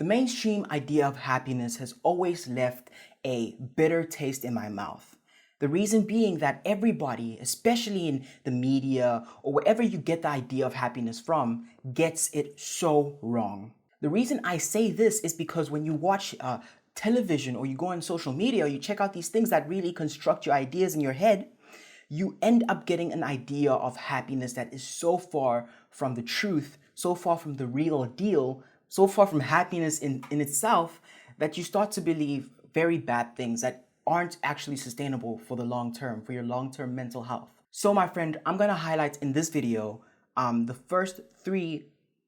The mainstream idea of happiness has always left a bitter taste in my mouth. The reason being that everybody, especially in the media or wherever you get the idea of happiness from, gets it so wrong. The reason I say this is because when you watch television or you go on social media or you check out these things that really construct your ideas in your head, you end up getting an idea of happiness that is so far from the truth, so far from the real deal, so far from happiness in itself, that you start to believe very bad things that aren't actually sustainable for the long term, for your long-term mental health. So my friend, I'm gonna highlight in this video the first three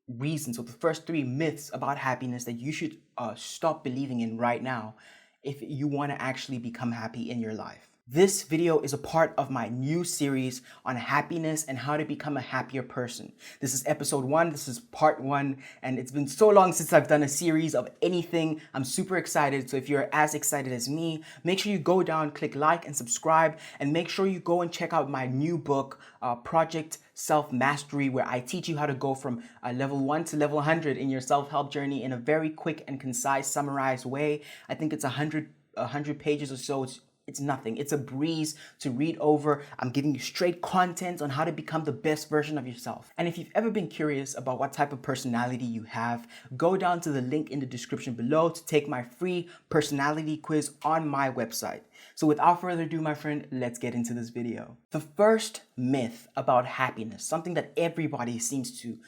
reasons or the first three myths about happiness that you should stop believing in right now if you want to actually become happy in your life. This video is a part of my new series on happiness and how to become a happier person. This is episode 1, this is part 1, and it's been so long since I've done a series of anything. I'm super excited, so if you're as excited as me, make sure you go down, click like and subscribe, and make sure you go and check out my new book, Project Self-Mastery, where I teach you how to go from level 1 to level 100 in your self-help journey in a very quick and concise, summarized way. I think it's 100 pages or so. It's nothing. It's a breeze to read over. I'm giving you straight content on how to become the best version of yourself. And if you've ever been curious about what type of personality you have, go down to the link in the description below to take my free personality quiz on my website. So without further ado, my friend, let's get into this video. The first myth about happiness, something that everybody seems to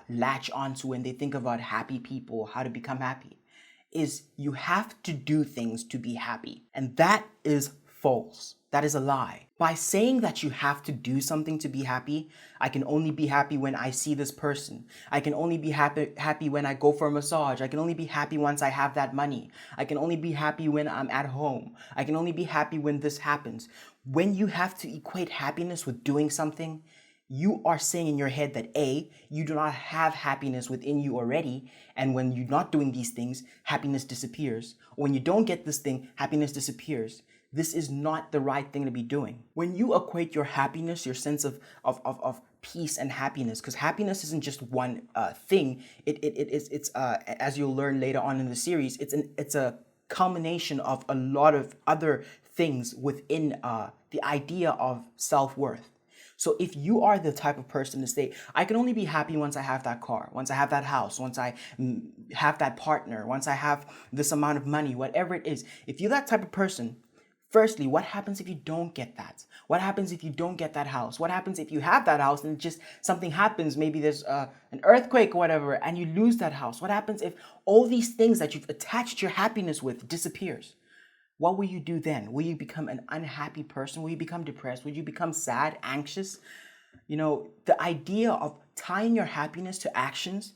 latch onto when they think about happy people, how to become happy, is you have to do things to be happy. And that is false. That is a lie. By saying that you have to do something to be happy, I can only be happy when I see this person. I can only be happy when I go for a massage. I can only be happy once I have that money. I can only be happy when I'm at home. I can only be happy when this happens. When you have to equate happiness with doing something, you are saying in your head that A, you do not have happiness within you already, and when you're not doing these things, happiness disappears. Or when you don't get this thing, happiness disappears. This is not the right thing to be doing. When you equate your happiness, your sense of peace and happiness, because happiness isn't just one thing. It's as you'll learn later on in the series, it's a culmination of a lot of other things within the idea of self-worth. So if you are the type of person to say, I can only be happy once I have that car, once I have that house, once I have that partner, once I have this amount of money, whatever it is, if you're that type of person, firstly, what happens if you don't get that? What happens if you don't get that house? What happens if you have that house and just something happens, maybe there's an earthquake or whatever, and you lose that house? What happens if all these things that you've attached your happiness with disappears? What will you do then? Will you become an unhappy person? Will you become depressed? Will you become sad, anxious? You know, the idea of tying your happiness to actions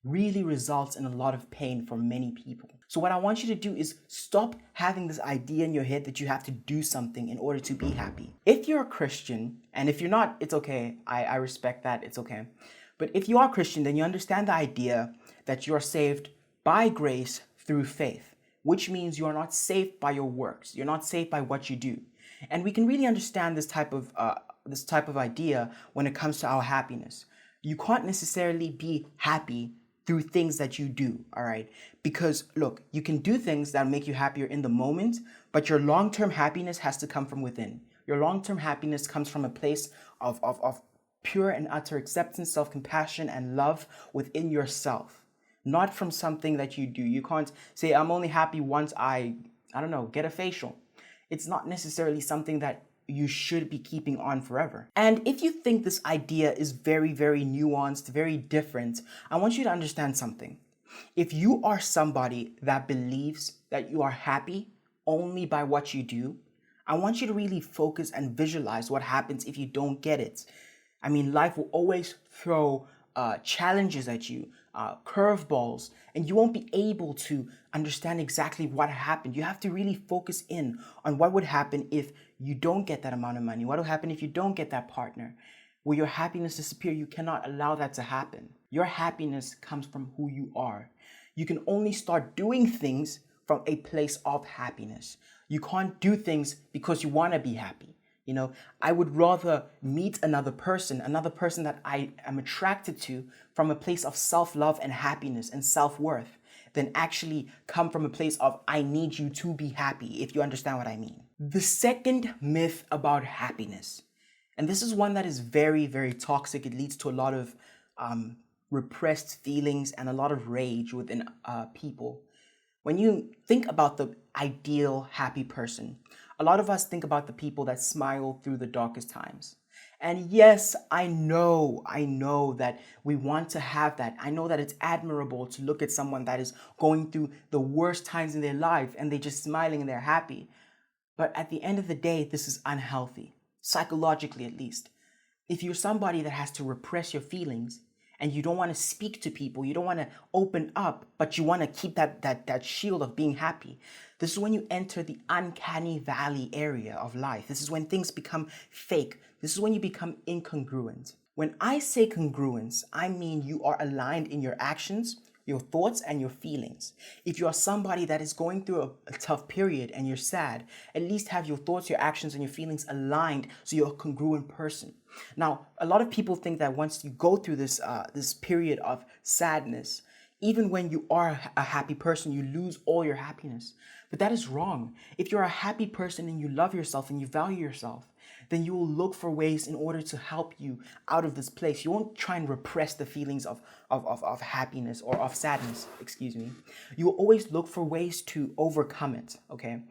really results in a lot of pain for many people. So what I want you to do is stop having this idea in your head that you have to do something in order to be happy. If you're a Christian, and if you're not, it's okay. I respect that, it's okay. But if you are Christian, then you understand the idea that you're saved by grace through faith, which means you are not saved by your works. You're not saved by what you do. And we can really understand this type of idea when it comes to our happiness. You can't necessarily be happy through things that you do, all right? Because look, you can do things that make you happier in the moment, but your long-term happiness has to come from within. Your long-term happiness comes from a place of pure and utter acceptance, self-compassion, and love within yourself. Not from something that you do. You can't say, I'm only happy once I don't know, get a facial. It's not necessarily something that you should be keeping on forever. And if you think this idea is very, very nuanced, very different, I want you to understand something. If you are somebody that believes that you are happy only by what you do, I want you to really focus and visualize what happens if you don't get it. I mean, life will always throw challenges at you, curveballs, and you won't be able to understand exactly what happened. You have to really focus in on what would happen if you don't get that amount of money. What will happen if you don't get that partner? Will your happiness disappear? You cannot allow that to happen. Your happiness comes from who you are. You can only start doing things from a place of happiness. You can't do things because you want to be happy. You know, I would rather meet another person that I am attracted to from a place of self-love and happiness and self-worth than actually come from a place of, I need you to be happy, if you understand what I mean. The second myth about happiness, and this is one that is very, very toxic. It leads to a lot of repressed feelings and a lot of rage within people. When you think about the ideal happy person, a lot of us think about the people that smile through the darkest times. And yes, I know that we want to have that. I know that it's admirable to look at someone that is going through the worst times in their life and they're just smiling and they're happy. But at the end of the day, this is unhealthy, psychologically at least. If you're somebody that has to repress your feelings and you don't want to speak to people, you don't want to open up, but you want to keep that shield of being happy, this is when you enter the uncanny valley area of life. This is when things become fake. This is when you become incongruent. When I say congruence, I mean you are aligned in your actions, your thoughts, and your feelings. If you are somebody that is going through a tough period and you're sad, at least have your thoughts, your actions, and your feelings aligned so you're a congruent person. Now, a lot of people think that once you go through this period of sadness, even when you are a happy person, you lose all your happiness. But that is wrong. If you're a happy person and you love yourself and you value yourself, then you will look for ways in order to help you out of this place. You won't try and repress the feelings of happiness or of sadness, excuse me. You will always look for ways to overcome it, okay?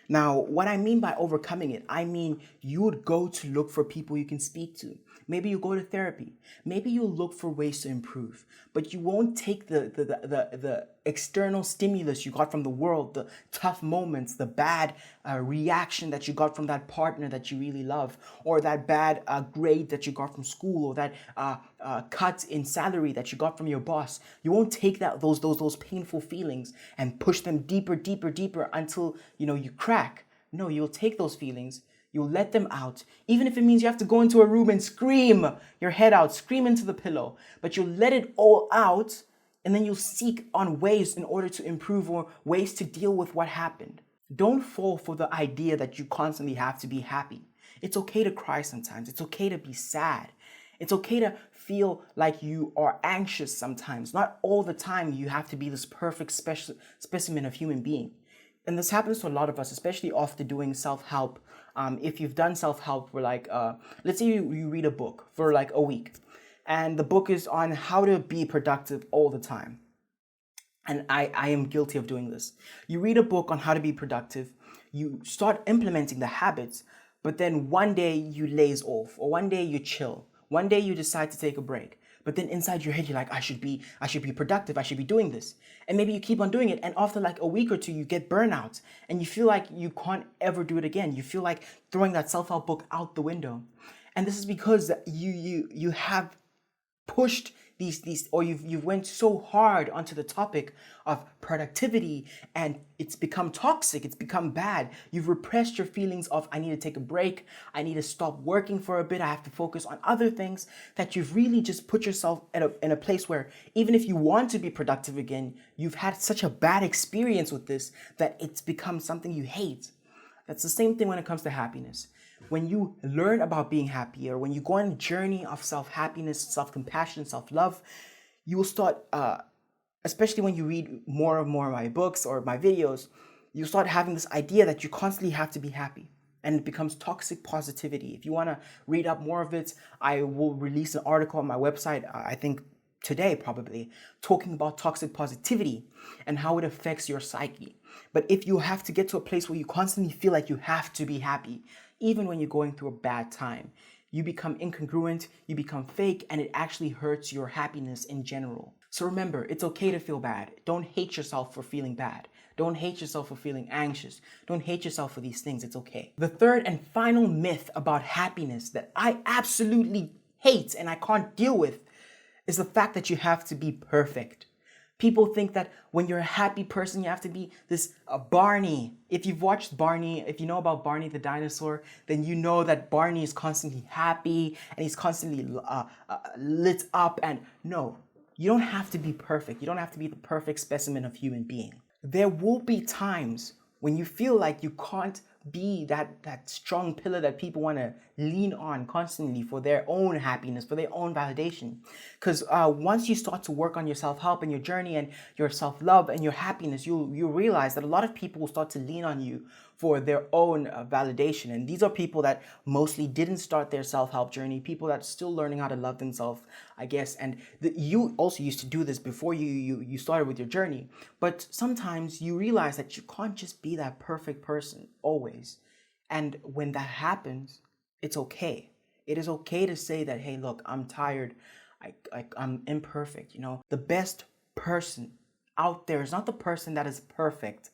Now, what I mean by overcoming it, I mean you would go to look for people you can speak to. Maybe you go to therapy. Maybe you'll look for ways to improve. But you won't take the external stimulus you got from the world, the tough moments, the bad reaction that you got from that partner that you really love, or that bad grade that you got from school, or that cut in salary that you got from your boss. You won't take those painful feelings and push them deeper until you crack. No, you'll take those feelings. You'll let them out, even if it means you have to go into a room and scream your head out, scream into the pillow. But you'll let it all out, and then you'll seek on ways in order to improve or ways to deal with what happened. Don't fall for the idea that you constantly have to be happy. It's okay to cry sometimes. It's okay to be sad. It's okay to feel like you are anxious sometimes. Not all the time you have to be this perfect specimen of human being. And this happens to a lot of us, especially after doing self-help. If you've done self-help for let's say you read a book for like a week, and the book is on how to be productive all the time. And I am guilty of doing this. You read a book on how to be productive, you start implementing the habits, but then one day you laze off, or one day you chill, one day you decide to take a break. But then inside your head, you're like, I should be productive. I should be doing this. And maybe you keep on doing it. And after like a week or two, you get burnout and you feel like you can't ever do it again. You feel like throwing that self-help book out the window. And this is because you have pushed these or you've went so hard onto the topic of productivity, and it's become toxic, it's become bad. You've repressed your feelings of, I need to take a break, I need to stop working for a bit, I have to focus on other things, that you've really just put yourself in a place where even if you want to be productive again, you've had such a bad experience with this that it's become something you hate. That's the same thing when it comes to happiness. When you learn about being happy, or when you go on a journey of self-happiness, self-compassion, self-love, you will start, especially when you read more and more of my books or my videos, you start having this idea that you constantly have to be happy. And it becomes toxic positivity. If you want to read up more of it, I will release an article on my website, I think today probably, talking about toxic positivity and how it affects your psyche. But if you have to get to a place where you constantly feel like you have to be happy, even when you're going through a bad time, you become incongruent, you become fake, and it actually hurts your happiness in general. So remember, it's okay to feel bad. Don't hate yourself for feeling bad. Don't hate yourself for feeling anxious. Don't hate yourself for these things. It's okay. The third and final myth about happiness that I absolutely hate and I can't deal with is the fact that you have to be perfect. People think that when you're a happy person, you have to be this Barney. If you've watched Barney, if you know about Barney the dinosaur, then you know that Barney is constantly happy and he's constantly lit up. And no, you don't have to be perfect. You don't have to be the perfect specimen of human being. There will be times when you feel like you can't be that strong pillar that people want to lean on constantly for their own happiness, for their own validation. Because once you start to work on your self-help and your journey and your self-love and your happiness, you realize that a lot of people will start to lean on you for their own validation. And these are people that mostly didn't start their self-help journey, people that are still learning how to love themselves, I guess. And you also used to do this before you started with your journey. But sometimes you realize that you can't just be that perfect person always. And when that happens, it's okay. It is okay to say that, hey, look, I'm tired. I'm imperfect. The best person out there is not the person that is perfect,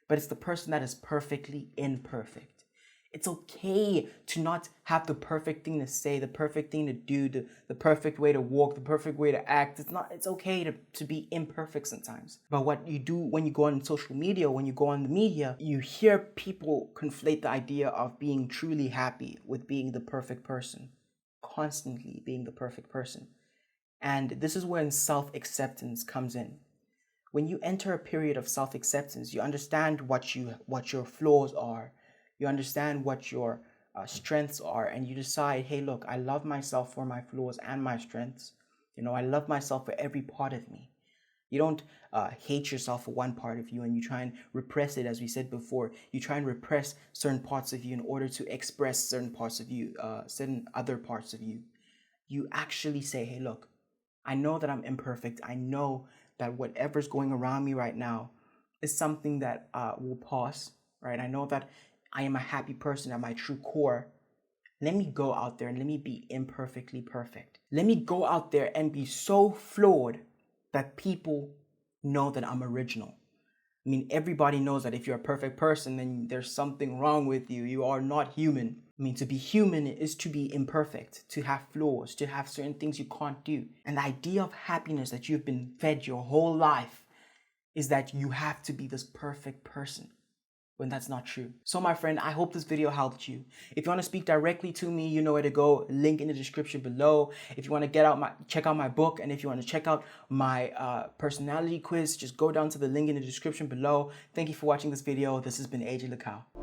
but it's the person that is perfectly imperfect. It's okay to not have the perfect thing to say, the perfect thing to do, the perfect way to walk, the perfect way to act. It's okay to be imperfect sometimes. But what you do when you go on social media, when you go on the media, you hear people conflate the idea of being truly happy with being the perfect person, constantly being the perfect person. And this is when self-acceptance comes in. When you enter a period of self-acceptance, you understand what your flaws are. You understand what your strengths are, and you decide, hey, look, I love myself for my flaws and my strengths. I love myself for every part of me. You don't hate yourself for one part of you and you try and repress it, as we said before. You try and repress certain parts of you in order to express certain parts of you, certain other parts of you. You actually say, hey, look, I know that I'm imperfect. I know that whatever's going around me right now is something that will pass, right? I know that I am a happy person at my true core. Let me go out there and let me be imperfectly perfect. Let me go out there and be so flawed that people know that I'm original. I mean, everybody knows that if you're a perfect person, then there's something wrong with you. You are not human. I mean, to be human is to be imperfect, to have flaws, to have certain things you can't do. And the idea of happiness that you've been fed your whole life is that you have to be this perfect person, when that's not true. So my friend, I hope this video helped you. If you want to speak directly to me, you know where to go. Link in the description below. If you want to check out my book, and if you want to check out my personality quiz, just go down to the link in the description below. Thank you for watching this video. This has been AJ Lacau.